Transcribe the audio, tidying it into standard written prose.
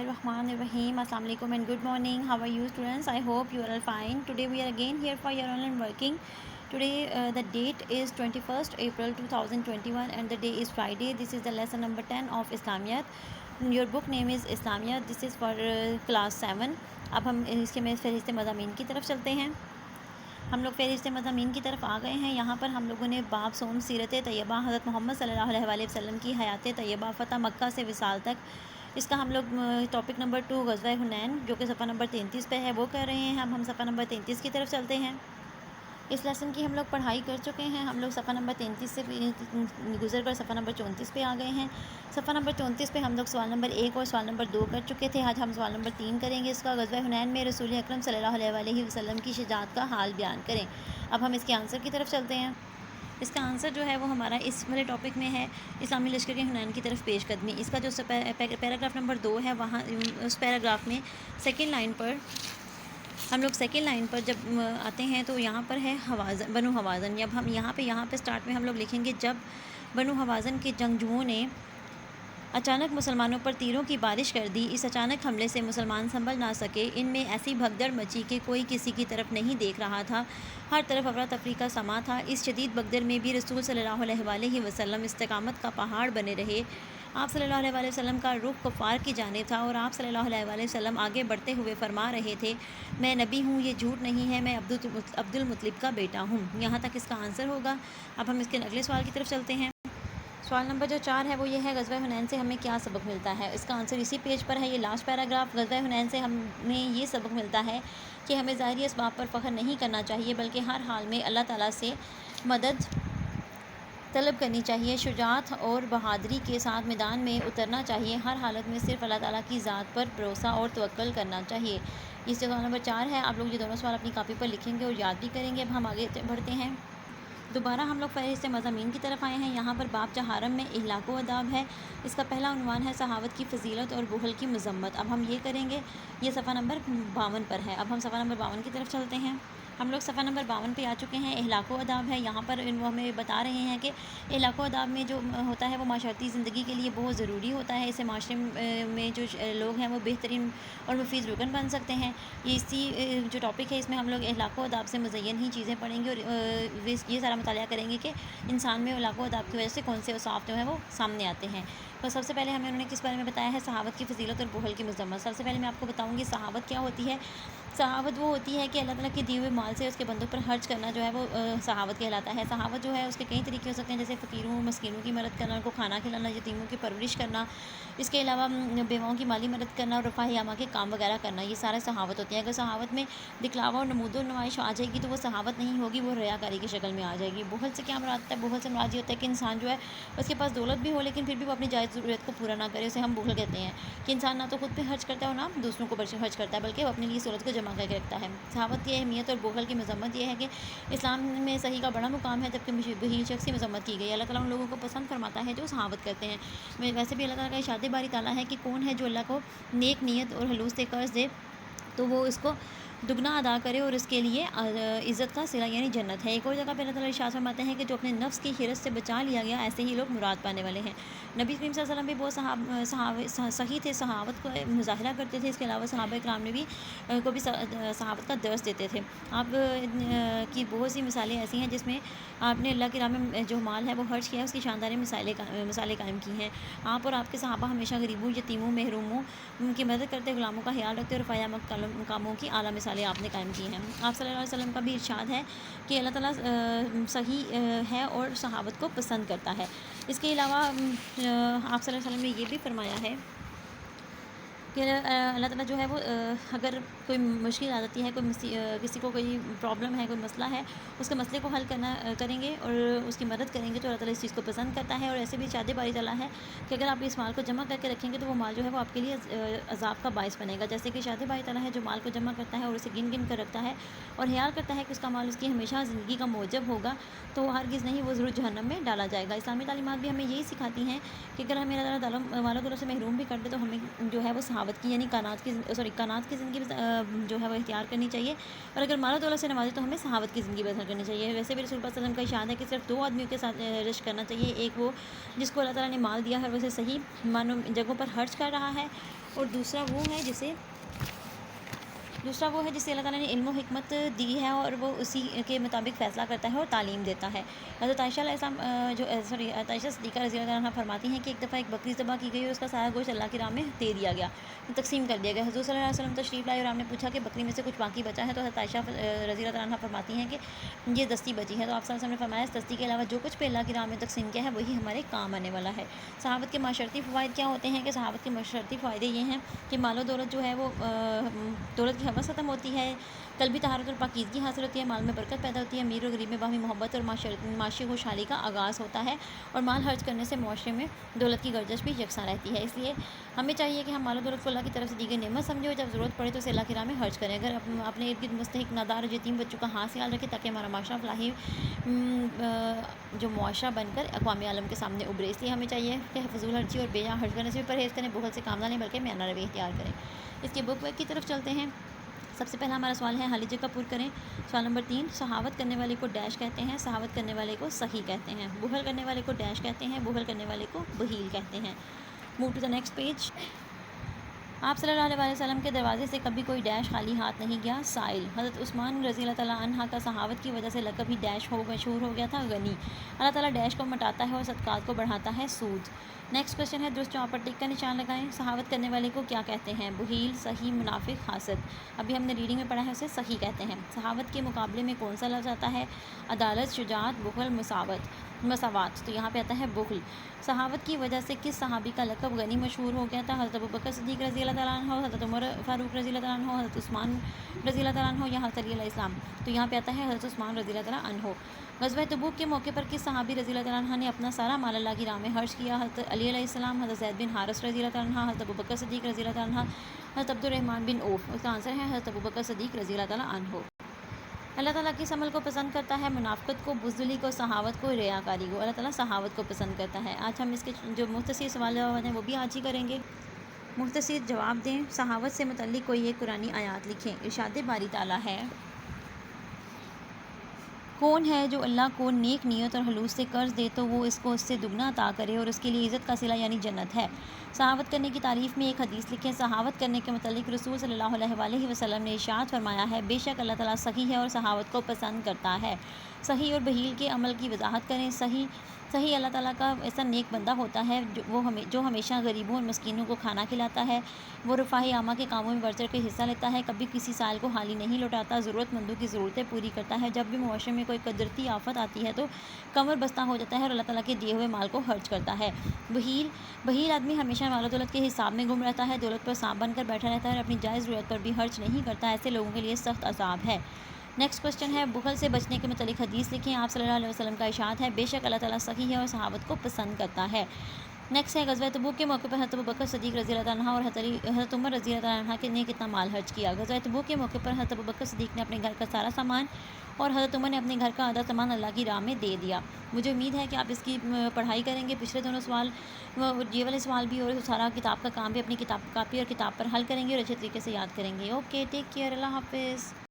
Bismillahirrahmanirrahim. Assalamu alaikum and good morning. How are you students? I hope you are all fine. Today we are again here for your online working. Today the date is 21st April 2021 and the day is Friday. This is the lesson number 10 of Islamiyat. Your book name is Islamiyat. This is for class 7. अब हम इसके में फ़हरिस्त मज़ामीन की तरफ चलते हैं. हम लोग फ़हरिस्त मज़ामीन की तरफ आ गए हैं. यहाँ पर हम लोगों ने बाब सोम सीरत तैयबा हज़रत मोहम्मद सल्लल्लाहु अलैहि वसल्लम की हयात तैयबा फ़तह मक्का से विसाल तक, इसका हम लोग टॉपिक नंबर 2 ग़ज़वा हुनैन जो कि सफ़ा नंबर 33 पे है वो कर रहे हैं. अब हम सफ़ा नंबर 33 की तरफ चलते हैं. इस लेसन की हम लोग पढ़ाई कर चुके हैं. हम लोग सफ़ा नंबर 33 से गुजर कर सफ़ा नंबर 34 पे आ गए हैं. सफ़ा नंबर 34 पे हम लोग सवाल नंबर 1 और सवाल नंबर 2 कर चुके थे. आज हम सवाल नंबर 3 करेंगे. इसका ग़ज़वा हुनैन में रसूल अकरम सल्लल्लाहु अलैहि वसल्लम की शजाअत का हाल बयान करें. अब हम इसके आंसर की तरफ चलते हैं. इसका आंसर जो है वो हमारा इस वाले टॉपिक में है, इस्लामी लश्कर के हुनैन की तरफ पेशकदमी. इसका जो पैराग्राफ नंबर 2 है वहाँ उस पैराग्राफ में सेकेंड लाइन पर हम लोग सेकेंड लाइन पर जब आते हैं तो यहाँ पर है हवाज़न, बनु हवाज़न. जब हम यहाँ पे स्टार्ट में हम लोग लिखेंगे जब बनु हवाज़न के जंगजुओं ने अचानक मुसलमानों पर तीरों की बारिश कर दी. इस अचानक हमले से मुसलमान संभल ना सके. इनमें ऐसी भगदड़ मची कि कोई किसी की तरफ नहीं देख रहा था. हर तरफ अफरा तफरी का समा था. इस शदीद भगदड़ में भी रसूल सल्लल्लाहु अलैहि वसल्लम इस्तिकामत का पहाड़ बने रहे. आप सल्लल्लाहु अलैहि वसल्लम का रुख कुफ़ार की जानिब था और आप सल्लल्लाहु अलैहि वसल्लम आगे बढ़ते हुए फरमा रहे थे, मैं नबी हूँ, ये झूठ नहीं है, मैं अब्दुल मुत्तलिब का बेटा हूँ. यहाँ तक इसका आंसर होगा. अब हम इसके अगले सवाल की तरफ चलते हैं. सवाल नंबर जो 4 है वो ये है, ग़ज़वा हुनैन से हमें क्या सबक मिलता है. इसका आंसर इसी पेज पर है. ये लास्ट पैराग्राफ. ग़ज़वा हुनैन से हमें ये सबक मिलता है कि हमें ज़ाहिरी असबाब पर फ़ख्र नहीं करना चाहिए बल्कि हर हाल में अल्लाह ताला से मदद तलब करनी चाहिए. शुजाअत और बहादुरी के साथ मैदान में उतरना चाहिए. हर हालत में सिर्फ़ अल्लाह ताला की ज़ात पर भरोसा और तवक्कुल करना चाहिए. ये सवाल नंबर 4 है. आप लोग ये दोनों सवाल अपनी कापी पर लिखेंगे और याद भी करेंगे. अब हम आगे बढ़ते हैं. दोबारा हम लोग फ़हरिस्त मज़ामीन की तरफ आए हैं. यहाँ पर बाब जहारम में इहलाक व अदाब है. इसका पहला उन्वान है सहावत की फ़जीलत और बुखल की मज़म्मत. अब हम ये करेंगे. ये सफ़ा नंबर 52 पर है. अब हम सफ़ा नंबर 52 की तरफ चलते हैं. हम लोग सफ़ा नंबर 52 पे आ चुके हैं. इहलाक व अदाब है. यहाँ पर वो हमें बता रहे हैं कि इहलाक व अदाब में जो होता है वो माशरती ज़िंदगी के लिए बहुत ज़रूरी होता है. इससे माशरे में जो लोग हैं वो बेहतरीन और मुफीद रुकन बन सकते हैं. ये इसी जो टॉपिक है इसमें हम लोग इहलाक व अदाब से मुज़य्यन ही चीज़ें पढ़ेंगे और ये सारा मुतालिया करेंगे कि इंसान में इहलाक व अदाब की वजह से कौन से औसाफ जो हैं वो सामने आते हैं. तो सबसे पहले हमें उन्होंने किस बारे में बताया है, सहावत की फ़जीलत और बुखल की मज़म्मत. सबसे पहले मैं आपको बताऊँगी सहावत क्या होती है. सहावत वो होती है कि अल्लाह ताला के दिए हुए माल से उसके बंदों पर खर्च करना जो है वो सहावत कहलाता है. सहावत जो है उसके कई तरीके हो सकते हैं, जैसे फ़कीरों मस्कीनों की मदद करना, उनको खाना खिलाना, यतीमों की परवरिश करना, इसके अलावा बेवाओं की माली मदद करना और रफ़ाह यामा के काम वगैरह करना. ये सारा सहावत होते हैं. अगर सहावत में दिखलावा और नमूद नुमाइश आ जाएगी तो वो सहावत नहीं होगी, वो रियाकारी की शक्ल में आ जाएगी. बुखल से क्या मुराद है? बुखल से मुराद ये होता है कि इंसान जो है उसके पास दौलत भी हो लेकिन फिर भी वो अपनी जायज़ ज़रूरत को पूरा ना करे. उसे हम बुखल कहते हैं कि इंसान ना तो खुद पे खर्च करता है और ना दूसरों को खर्च करता है बल्कि वो अपने लिए सूरत को जमा करके रखता है. सहावत की अहमियत और बुखल की मज़म्मत ये है कि इस्लाम में सही का बड़ा मुकाम है जबकि बहील शख्स की मज़म्मत की गई. अल्लाह ताला उन लोगों को पसंद फरमाता है जो सहावत करते हैं. वैसे भी अल्लाह ताला का इरशाद बारी ताला है कि कौन है जो अल्लाह को नेक नीयत और हलूस से कर्ज दे तो वो इसको दुगना अदा करे और इसके लिए इज़्ज़त का सिला यानी जन्नत है. एक और जगह पर अल्लाह ताला इरशाद फरमाते हैं कि जो अपने नफ्स की हिरस से बचा लिया गया ऐसे ही लोग मुराद पाने वाले हैं. नबी करीम सल्लल्लाहु अलैहि वसल्लम भी बहुत सही थे, सहावत को मुज़ाहिरा करते थे. इसके अलावा सहाबा इकराम ने भी को भी सहावत का दर्स देते थे. आप की बहुत सी मिसालें ऐसी हैं जिसमें आपने अल्लाह के राह में जो माल है वो खर्च किया है, उसकी शानदार मिसालें कायम की हैं. आप और आपके सहाबा हमेशा गरीबों, यतीमों, महरूमों की मदद करते, गुलामों का ख्याल रखते और फ़ाया मकामों की आला मिसालें आपने कायम की हैं. आप सल्लल्लाहु अलैहि वसल्लम का भी इरशाद है कि अल्लाह ताला सही है और सहावत को पसंद करता है. इसके अलावा आप सल्लल्लाहु अलैहि वसल्लम ने ये भी फरमाया है कि अल्लाह ताला जो है वो अगर कोई मुश्किल आ जाती है, किसी को कोई प्रॉब्लम है, कोई मसला है, उसके मसले को हल करेंगे और उसकी मदद करेंगे तो अल्लाह ताला इस चीज़ को पसंद करता है. और ऐसे भी इरशाद बारी ताला है कि अगर आप इस माल को जमा करके रखेंगे तो वो माल जो है वो आपके लिए अज़ाब का बायस बनेगा. जैसे कि इरशाद बारी ताला है जो माल को जमा करता है और उसे गिन गिन कर रखता है और ख्याल करता है कि उसका माल उसकी हमेशा ज़िंदगी का मौजब होगा तो हरगिज़ नहीं, वो ज़रूर जहन्नम में डाला जाएगा. इस्लामी तालीमात भी हमें यही सिखाती हैं कि अगर हमें अल्लाह ताला मालो दौलत से महरूम भी कर दे तो हमें जो है वो सहावत की यानी कानात की ज़िंदगी जो है वो इख्तियार करनी चाहिए. और अगर मालो दौलत से नवाजे तो हमें सहावत की ज़िंदगी बसर करनी चाहिए. वैसे भी रसूल पाक सल्लल्लाहु अलैहि वसल्लम का इरशाद है कि सिर्फ 2 आदमियों के साथ रिश्क करना चाहिए. एक वो जिसको अल्लाह ताला ने माल दिया है वैसे सही मानो जगहों पर खर्च कर रहा है اور دوسرا وہ ہے جسے اللہ تعالیٰ نے علم و حکمت دی ہے اور وہ اسی کے مطابق فیصلہ کرتا ہے اور تعلیم دیتا ہے. حضرت عائشہ علیہ السلام حضرت عائشہ صدیقہ رضی اللہ عنہا فرماتی ہیں کہ ایک دفعہ ایک بکری ذبح کی گئی اور اس کا سارا گوشت اللہ کی راہ میں دے دیا گیا، تقسیم کر دیا گیا. حضور صلی اللہ علیہ وسلم تشریف لائے اور آپ نے پوچھا کہ بکری میں سے کچھ باقی بچا ہے، تو حضرت عائشہ رضی اللہ عنہا فرماتی ہیں کہ یہ دستی بچی ہے. تو آپ صلی اللہ علیہ وسلم نے فرمایا اس دستی کے علاوہ جو کچھ بھی اللہ کی راہ میں تقسیم کیا ہے وہی ہمارے کام آنے والا ہے. صحابت کے معاشرتی فوائد کیا ہوتے ہیں کہ صحابت کے معاشرتی فائدے یہ ہیں کہ مال و دولت جو ہے وہ دولت کی حوث ختم ہوتی ہے، قلبی طہارت اور پاکیزگی حاصل ہوتی ہے، مال میں برکت پیدا ہوتی ہے، امیر اور غریب میں باہمی محبت اور معاشی خوشحالی کا آغاز ہوتا ہے، اور مال خرچ کرنے سے معاشرے میں دولت کی گردش بھی یکساں رہتی ہے. اس لیے ہمیں چاہیے کہ ہم مال و دولت کو اللہ کی طرف سے دی گئی نعمت سمجھیں اور جب ضرورت پڑے تو اسے اللہ کی راہ میں خرچ کریں. اگر اپنے ارد گرد مستحق نادار اور یتیم بچوں کا ہاتھ خیال رکھیں تاکہ ہمارا معاشرہ فلاحی جو معاشرہ بن کر اقوام عالم کے سامنے ابھرے. اس لیے ہمیں چاہیے کہ فضول خرچی اور بے جا خرچ کرنے سے بھی پرہیز کریں، بخل سے کام نہ لیں بلکہ میانہ رویہ اختیار کریں. اس کے بک ویک کی طرف چلتے ہیں. سب سے پہلا ہمارا سوال ہے حالی جگہ پر کریں. سوال نمبر 3، سخاوت کرنے والے کو ڈیش کہتے ہیں، سخاوت کرنے والے کو سخی کہتے ہیں. بخل کرنے والے کو ڈیش کہتے ہیں، بخل کرنے والے کو بخیل کہتے ہیں. Move to the next page. آپ صلی اللہ علیہ وسلم کے دروازے سے کبھی کوئی ڈیش خالی ہاتھ نہیں گیا. سائل. حضرت عثمان رضی اللہ تعالیٰ عنہ کا سخاوت کی وجہ سے لقب ہی ڈیش مشہور ہو گیا تھا، غنی. اللہ تعالیٰ ڈیش کو مٹاتا ہے اور صدقات کو بڑھاتا ہے، سود. نیکسٹ کوشچن ہے درست جواب پر ٹک کا نشان لگائیں. سخاوت کرنے والے کو کیا کہتے ہیں؟ بخیل، سخی، منافق، حاسد. ابھی ہم نے ریڈنگ میں پڑھا ہے اسے سخی کہتے ہیں. سخاوت کے مقابلے میں کون سا لفظ آتا ہے؟ عدالت، شجاعت، بخل، مساوات. تو یہاں پہ آتا ہے بخل. سخاوت کی وجہ سے کس صحابی کا لقب غنی مشہور ہو گیا تھا؟ حضرت ابوبکر صدیق رضی اللہ تعالیٰ عنہ، حضرت عمر فاروق رضی اللہ تعالیٰ عنہ، حضرت عثمان رضی اللہ تعالیٰ عنہ یا حضرت علی علیہ السلام. تو یہاں پہ آتا ہے حضرت عثمان رضی اللہ تعالیٰ عنہ. غزوہ تبوک کے موقع پر کس صحابی رضی اللہ تعالیٰ عنہ نے اپنا سارا مال اللہ کی راہ میں خرچ کیا؟ حضرت علی علیہ السلام، حضرت زید بن حارث رضی اللہ تعالیٰ عنہ، حضرت ابوبکر صدیق رضی اللہ تعالیٰ عنہ، حضرت عبد الرحمن بن عوف. اس کا آنسر ہے حضرت ابوبکر صدیق رضی اللہ تعالیٰ عنہ. اللہ تعالیٰ کس عمل کو پسند کرتا ہے؟ منافقت کو، بزدلی کو، سخاوت کو، ریاکاری کو. اللہ تعالیٰ سخاوت کو پسند کرتا ہے. آج ہم اس کے جو مختصر سوال جواب ہیں وہ بھی آج ہی کریں گے. مختصر جواب دیں. سخاوت سے متعلق کوئی ایک قرآنی آیات لکھیں. ارشاد باری تعالیٰ ہے، کون ہے جو اللہ کو نیک نیت اور خلوص سے قرض دے تو وہ اس کو اس سے دگنا عطا کرے اور اس کے لیے عزت کا صلہ یعنی جنت ہے. سخاوت کرنے کی تعریف میں ایک حدیث لکھیں. سخاوت کرنے کے متعلق رسول صلی اللہ علیہ وآلہ وسلم نے ارشاد فرمایا ہے، بے شک اللہ تعالیٰ سخی ہے اور سخاوت کو پسند کرتا ہے. سخی اور بخیل کے عمل کی وضاحت کریں. سخی اللہ تعالیٰ کا ایسا نیک بندہ ہوتا ہے جو ہمیشہ غریبوں اور مسکینوں کو کھانا کھلاتا ہے، وہ رفاہی عامہ کے کاموں میں بڑھ چڑھ کے حصہ لیتا ہے، کبھی کسی سائل کو خالی نہیں لوٹاتا، ضرورت مندوں کی ضرورتیں پوری کرتا ہے، جب بھی معاشرے میں کوئی قدرتی آفت آتی ہے تو کمر بستہ ہو جاتا ہے اور اللہ تعالیٰ کے دیے ہوئے مال کو خرچ کرتا ہے. بخیل آدمی ہمیشہ مال و دولت کے حساب میں گم رہتا ہے، دولت پر سانپ بن کر بیٹھا رہتا ہے اور اپنی جائز ضرورت پر بھی خرچ نہیں کرتا. ایسے لوگوں کے لیے سخت عذاب ہے. نیکسٹ کوشچن ہے بخل سے بچنے کے متعلق حدیث لکھیں. آپ صلی اللہ علیہ وسلم کا ارشاد ہے، بے شک اللہ تعالیٰ سخی ہے اور سخاوت کو پسند کرتا ہے. نیکسٹ ہے غزوہ تبوک کے موقع پر حضرت ابوبکر صدیق رضی اللہ عنہ اور حضرت عمر رضی اللہ عنہ نے کتنا مال خرچ کیا؟ غزوہ تبوک کے موقع پر حضرت ابوبکر صدیق نے اپنے گھر کا سارا سامان اور حضرت عمر نے اپنے گھر کا آدھا سامان اللہ کی راہ میں دے دیا. مجھے امید ہے کہ آپ اس کی پڑھائی کریں گے. پچھلے دونوں سوال، یہ والے سوال بھی اور سارا کتاب کا کام بھی اپنی کتاب کاپی اور کتاب پر حل کریں گے اور اچھے طریقے سے یاد کریں گے. اوکے، ٹیک کیئر، اللہ حافظ.